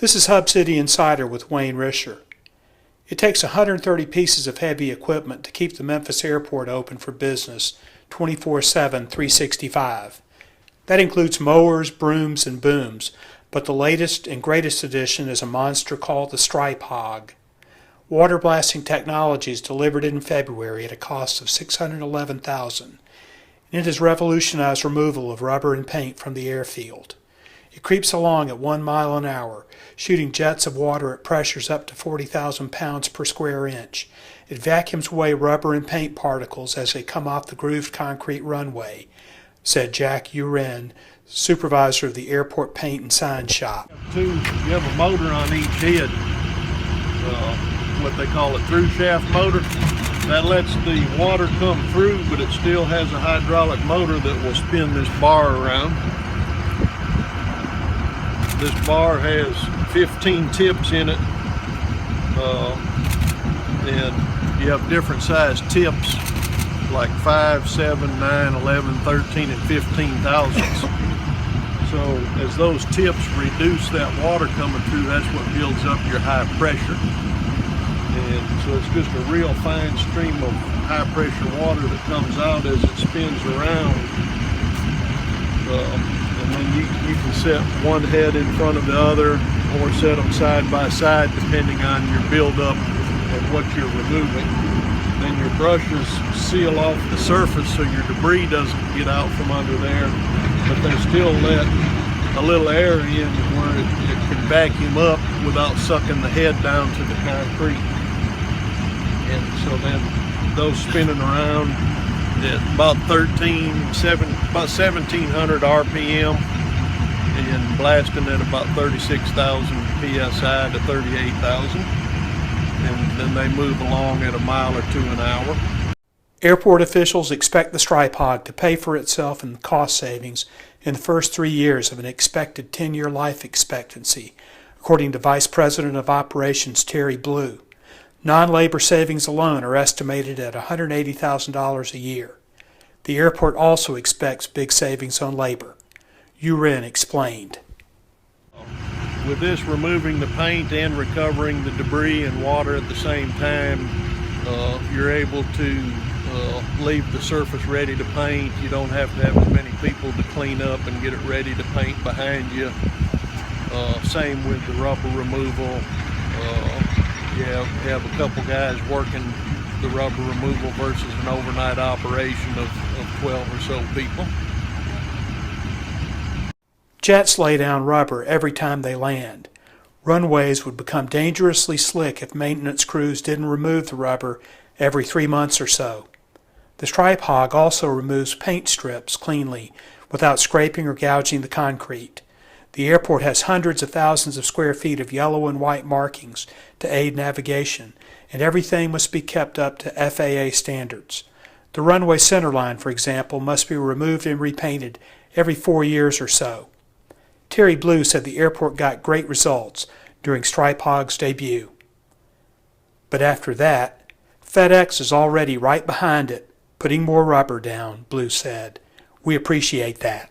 This is Hub City Insider with Wayne Risher. It takes 130 pieces of heavy equipment to keep the Memphis Airport open for business 24/7, 365. That includes mowers, brooms, and booms, but the latest and greatest addition is a monster called the Stripe Hog. Water blasting technology is delivered in February at a cost of $611,000, and it has revolutionized removal of rubber and paint from the airfield. It creeps along at 1 mile an hour, shooting jets of water at pressures up to 40,000 pounds per square inch. It vacuums away rubber and paint particles as they come off the grooved concrete runway, said Jack Uren, supervisor of the airport paint and sign shop. You have a motor on each head, what they call a through shaft motor. That lets the water come through, but it still has a hydraulic motor that will spin this bar around. This bar has 15 tips in it, and you have different size tips like 5, 7, 9, 11, 13, and 15 thousandths. So as those tips reduce that water coming through, that's what builds up your high pressure. And so it's just a real fine stream of high pressure water that comes out as it spins around. And then you can set one head in front of the other or set them side by side depending on your buildup and what you're removing. Then your brushes seal off the surface so your debris doesn't get out from under there, but they still let a little air in where it can vacuum up without sucking the head down to the concrete. And so then those spinning around at about 1700 RPM and blasting at about 36,000 PSI to 38,000. And then they move along at a mile or two an hour. Airport officials expect the Stripe Hog to pay for itself in cost savings in the first 3 years of an expected 10-year life expectancy, according to Vice President of Operations Terry Blue. Non-labor savings alone are estimated at $180,000 a year. The airport also expects big savings on labor. Uren explained. With this removing the paint and recovering the debris and water at the same time, you're able to leave the surface ready to paint. You don't have to have as many people to clean up and get it ready to paint behind you. Same with the rubber removal. You have a couple guys working the rubber removal versus an overnight operation of 12 or so people. Jets lay down rubber every time they land. Runways would become dangerously slick if maintenance crews didn't remove the rubber every 3 months or so. The Stripe Hog also removes paint strips cleanly without scraping or gouging the concrete. The airport has hundreds of thousands of square feet of yellow and white markings to aid navigation, and everything must be kept up to FAA standards. The runway centerline, for example, must be removed and repainted every 4 years or so. Terry Blue said the airport got great results during Stripe Hog's debut. But after that, FedEx is already right behind it, putting more rubber down, Blue said. We appreciate that.